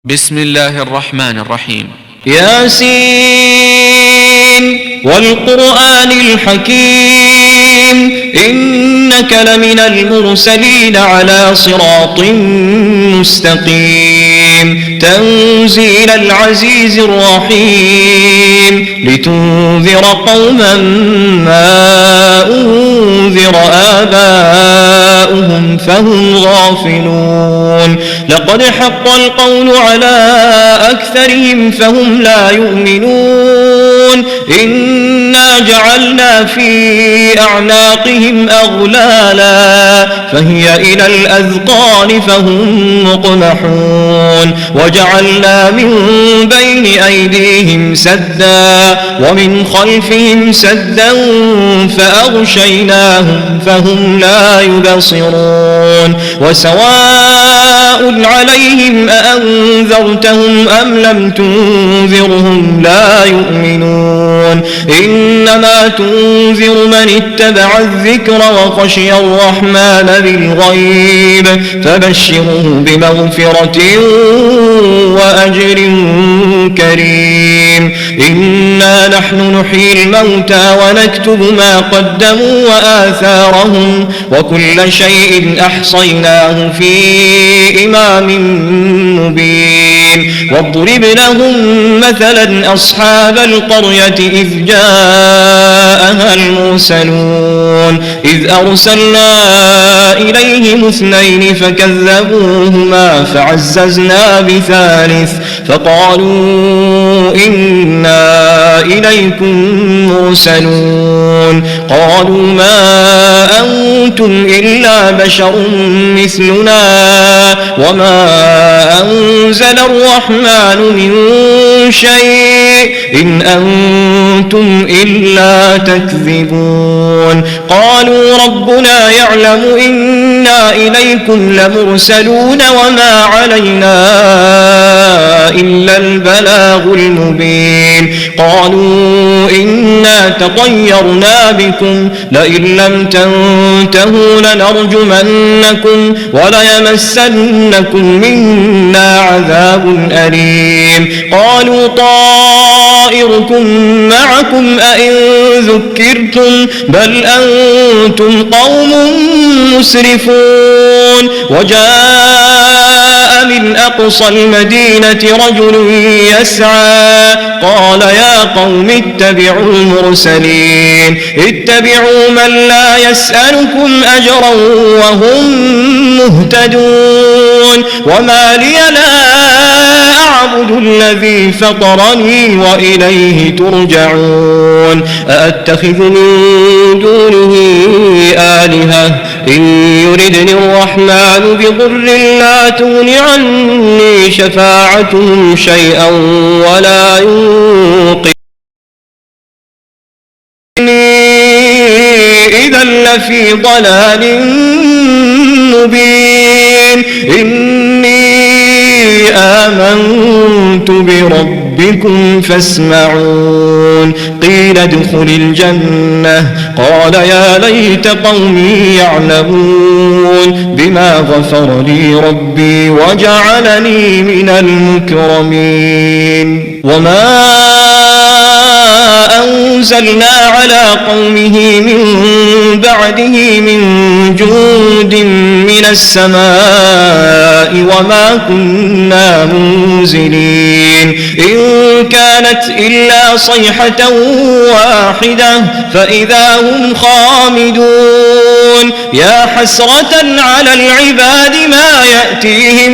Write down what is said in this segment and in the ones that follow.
بسم الله الرحمن الرحيم. ياسين والقرآن الحكيم إنك لمن المرسلين على صراط مستقيم تنزيل العزيز الرحيم لتنذر قوما ما أنذر آباؤهم فهم غافلون لقد حق القول على أكثرهم فهم لا يؤمنون إنا جعلنا في أعناقهم أغلالا فهي إلى الأذقان فهم مقمحون وجعلنا من بين أيديهم سدا ومن خلفهم سدا فأغشيناهم فهم لا يبصرون وسواء عليهم أأنذرتهم أم لم تنذرهم لا يؤمنون إنما تنذر من اتبع الذكر وخشي الرحمن بالغيب فبشره بمغفرة وأجر كريم إنا نحن نحيي الموتى ونكتب ما قدموا وآثارهم وكل شيء أحصيناه في إمام مبين واضرب لهم مثلا أصحاب القرية إذ جاءها المرسلون إذ أرسلنا إليهم اثنين فكذبوهما فعززنا بثالث فقالوا إنا إليكم مرسلون قالوا ما أنتم إلا بشر مثلنا وما أنزل الرحمن من شيء إن أنتم إلا تكذبون قالوا ربنا يعلم إنا إليكم لمرسلون وما علينا إلا البلاغ المبين قالوا إنا تطيرنا بكم لئن لم تنتهوا لنرجمنكم وليمسنكم منا عذاب أليم قالوا طائركم معكم أئن ذكرتم بل أنتم قوم مسرفون وجاء من أقصى المدينة رجل يسعى قال يا قوم اتبعوا المرسلين اتبعوا من لا يسألكم أجرا وهم مهتدون وما لي لا أعبد الذي فطرني وإليه ترجعون أأتخذ من دونه آلهة إن يردني الرحمن بضر لا تغن عني شفاعتهم شيئا ولا ينقذني إذا لفي ضلال مبين إني آمنت بربكم فاسمعون قيل ادخل الجنة قال يا ليت قومي يعلمون بما غفر لي ربي وجعلني من المكرمين وما أنزلنا على قومه من بعده من جند من السماء وما كنا منزلين إن كانت إلا صيحة واحدة فإذا هم خامدون يا حسرة على العباد ما يأتيهم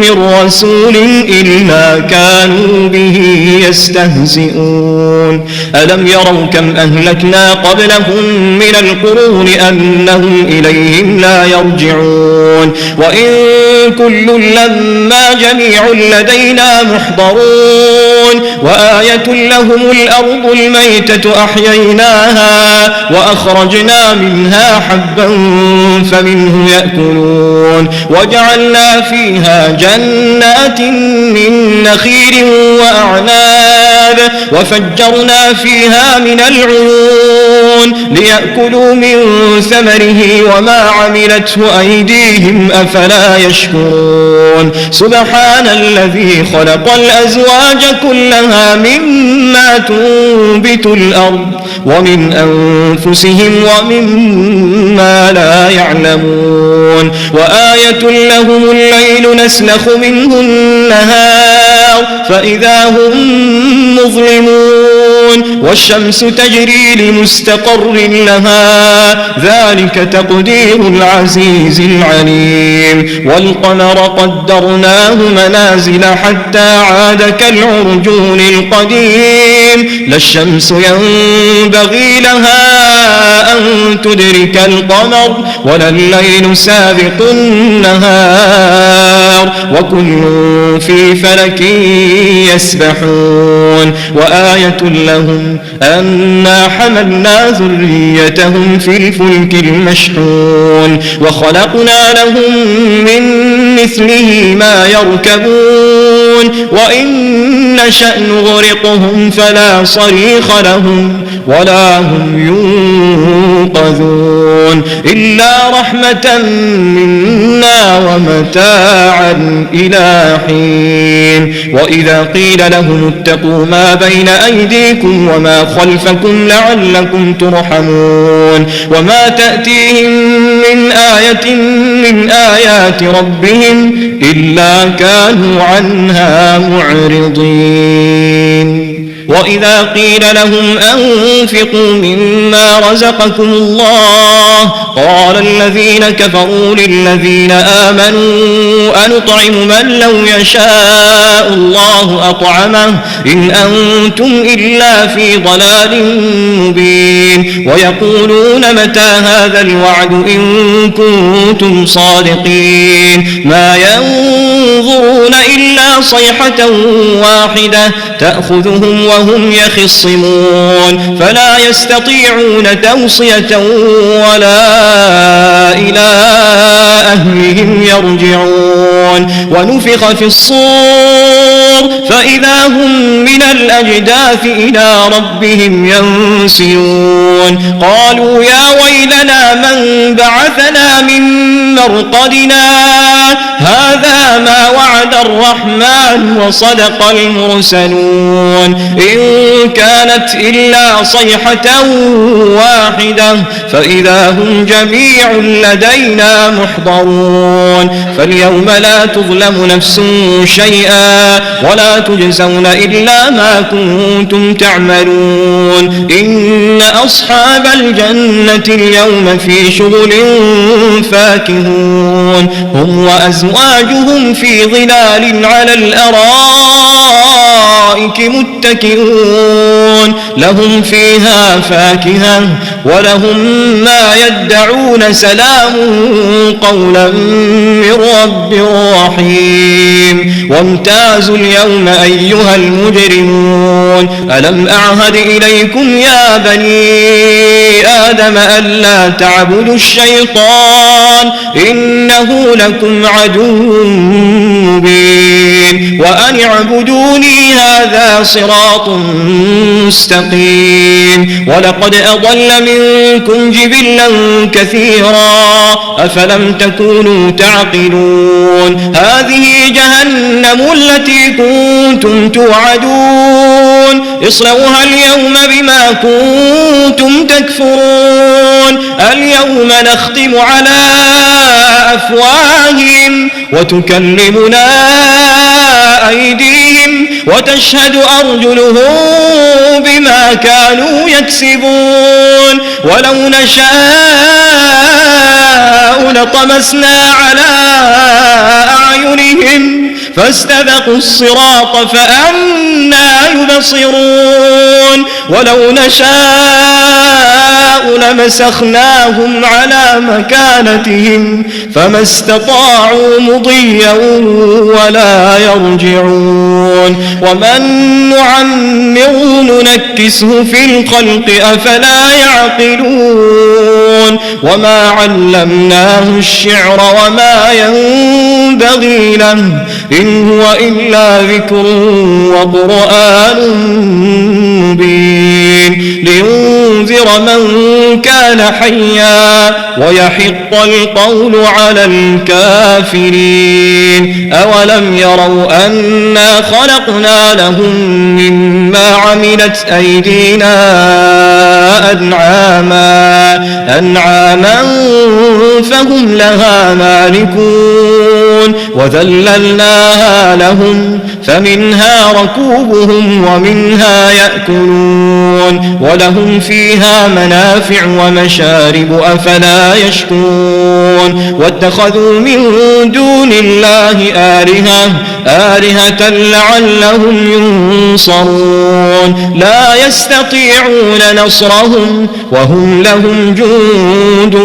من رسول إلا كانوا به يستهزئون ألم يروا كم أهلكنا قبلهم من القرون أنهم إليهم لا يرجعون وإن كل لما جميع لدينا محضرون وآية لهم الأرض الميتة أحييناها وأخرجنا منها حبا فمنه يأكلون وجعلنا فيها جنات من نخيل وأعناب الأعناب وفجرنا فيها من العيون ليأكلوا من ثمره وما عملته أيديهم أفلا يشكرون سبحان الذي خلق الأزواج كلها مما تنبت الأرض ومن أنفسهم ومما لا يعلمون وآية لهم الليل نسلخ منه النهار فإذا هم مظلمون والشمس تجري لمستقر لها ذلك تقدير العزيز العليم والقمر قدرناه منازل حتى عاد كالعرجون القديم لا الشمس ينبغي لها أن تدرك القمر ولا الليل سابق النهار وكل في فلك يسبحون وآية لهم أنا حملنا ذريتهم في الفلك المشحون وخلقنا لهم من مثله ما يركبون وإن نشأ نغرقهم فلا صريخ لهم ولا هم ينقذون إلا رحمة منا ومتاعا إلى حين وإذا قيل لهم اتقوا ما بين أيديكم وما خلفكم لعلكم ترحمون وما تأتيهم من آية من آيات ربهم إلا كانوا عنها معرضين وإذا قيل لهم أنفقوا مما رزقكم الله قال الذين كفروا للذين آمنوا أنطعم من لو يشاء الله أطعمه إن أنتم إلا في ضلال مبين ويقولون متى هذا الوعد إن كنتم صادقين ما ينظرون إلا صيحة واحدة تأخذهم وهم يخصمون فلا يستطيعون توصية ولا إلى أهلهم يرجعون ونفخ في الصور فإذا هم من الأجداث إلى ربهم ينسلون قالوا يا ويلنا من بعثنا من مرقدنا هذا ما وعد الرحمن وصدق المرسلون إن كانت إلا صيحة واحدة فإذا هم جميع لدينا محضرون فاليوم لا تظلم نفس شيئا ولا تجزون إلا ما كنتم تعملون إن أصحاب الجنة اليوم في شغل فاكهون هم وأزواجهم في ظلال على الأرائك متكئون لهم فيها فاكهة ولهم ما يدعون سلام قولا من رب رحيم وامتازوا اليوم أيها المجرمون ألم أعهد إليكم يا بني آدم ألا تعبدوا الشيطان إنه لكم عدو مبين وأن اعبدوني هذا صراط مستقيم ولقد أضل منكم جبلا كثيرا أفلم تكونوا تعقلون هذه جهنم التي كنتم توعدون اصلوها اليوم بما كنتم تكفرون اليوم نختم على أفواههم وتكلمنا أيديهم وتشهد أرجلهم بما كانوا يكسبون ولو نشاء لطمسنا على أعينهم فاستبقوا الصراط فأنى يبصرون ولو نشاء لمسخناهم على مكانتهم فما استطاعوا مضيا ولا يرجعون ومن نعمره ننكسه في الخلق أفلا يعقلون وما علمناه الشعر وما ينبغي له إن هو إلا ذكر وقرآن مبين لينذر من كان حيا ويحق القول على الكافرين أولم يروا أنا خلقنا لهم مما عملت أيدينا أنعاما فهم لها مالكون وذللناها لهم فمنها ركوبهم ومنها يأكلون ولهم فيها منافع ومشارب أفلا يشكرون واتخذوا من دون الله آلهة لعلهم ينصرون لا يستطيعون نصرهم وهم لهم جند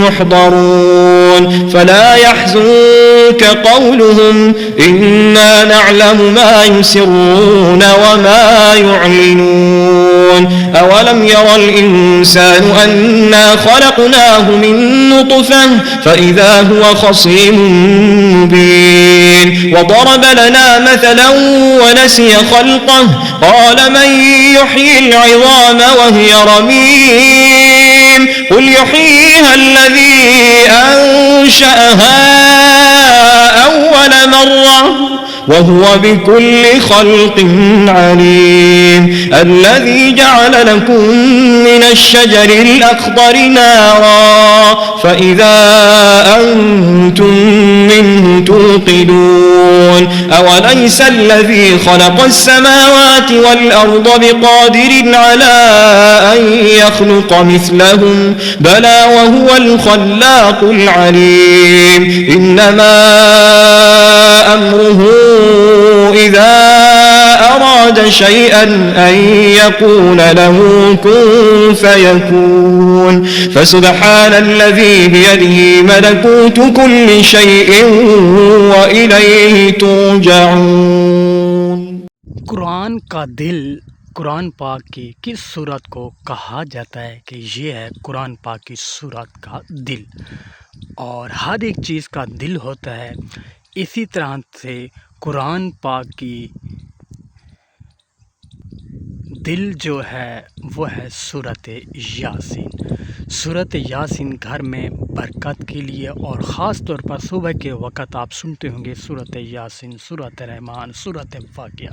محضرون فلا يحزنك قولهم إنا نعلم ما يسرون وما يعلنون أولم ير الإنسان أنا خلقناه من نطفة فإذا هو خصيم مبين وضرب لنا مثلا ونسي خلقه قال من يحيي العظام وهي رميم قل يحييها الذي أنشأها أول مرة وهو بكل خلق عليم الذي جعل لكم من الشجر الأخضر نارا فإذا أنتم منه توقدون أوليس الذي خلق السماوات والأرض بقادر على أن يخلق مثلهم بلى وهو الخلاق العليم إنما أمره إذا أراد شيئا أن يقول له كن فيكون فسبحان الذي بيده ملكوت كل شيء وإليه ترجعون। कुरान का दिल कुरान पाक की किस सूरत को कहा जाता है कि ये है कुरान पाक की सूरत का दिल। और हर एक चीज़ का दिल होता है, इसी तरह से कुरान पाक की दिल जो है वो है सूरत यासीन। सूरत यासीन घर में बरकत के लिए और ख़ास तौर पर सुबह के वक़्त आप सुनते होंगे सूरत यासीन, सूरत रहमान, सूरत वाक़िया।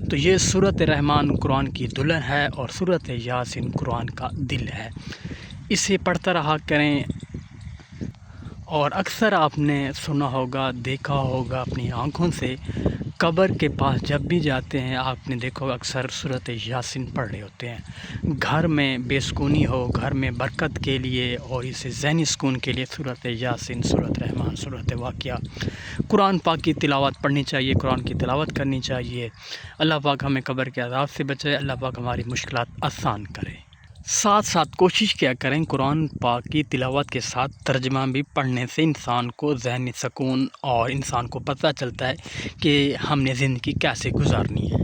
तो ये सूरत रहमान कुरान की दुल्हन है और सूरत यासीन कुरान का दिल है। इसे पढ़ता रहा करें। और अक्सर आपने सुना होगा, देखा होगा अपनी आँखों से, कब्र के पास जब भी जाते हैं आपने देखा अक्सर सूरत यासीन पढ़ रहे होते हैं। घर में बेसुकूनी हो, घर में बरकत के लिए और इसे ज़हनी सुकून के लिए सूरत यासीन, सूरत रहमान, सूरत वाक़िया, कुरान पाक की तिलावत पढ़नी चाहिए, कुरान की तिलावत करनी चाहिए। अल्लाह पाक हमें कब्र के अज़ाब से बचाए, अल्लाह पाक हमारी मुश्किलात आसान करे। साथ साथ कोशिश क्या करें कुरान पाक की तिलावत के साथ तर्जमा भी पढ़ने से इंसान को ज़हनी सुकून और इंसान को पता चलता है कि हमने ज़िंदगी कैसे गुजारनी है।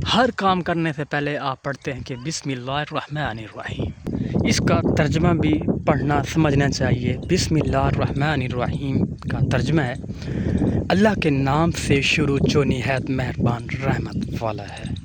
हर काम करने से पहले आप पढ़ते हैं कि बिस्मिल्लाहिर्रहमानिर्रहीम। इसका तर्जमा भी पढ़ना समझना चाहिए। बिस्मिल्लाहिर्रहमानिर्रहीम का तर्जमा है अल्लाह के नाम से शुरू जो निहायत मेहरबान रहमत वाला है।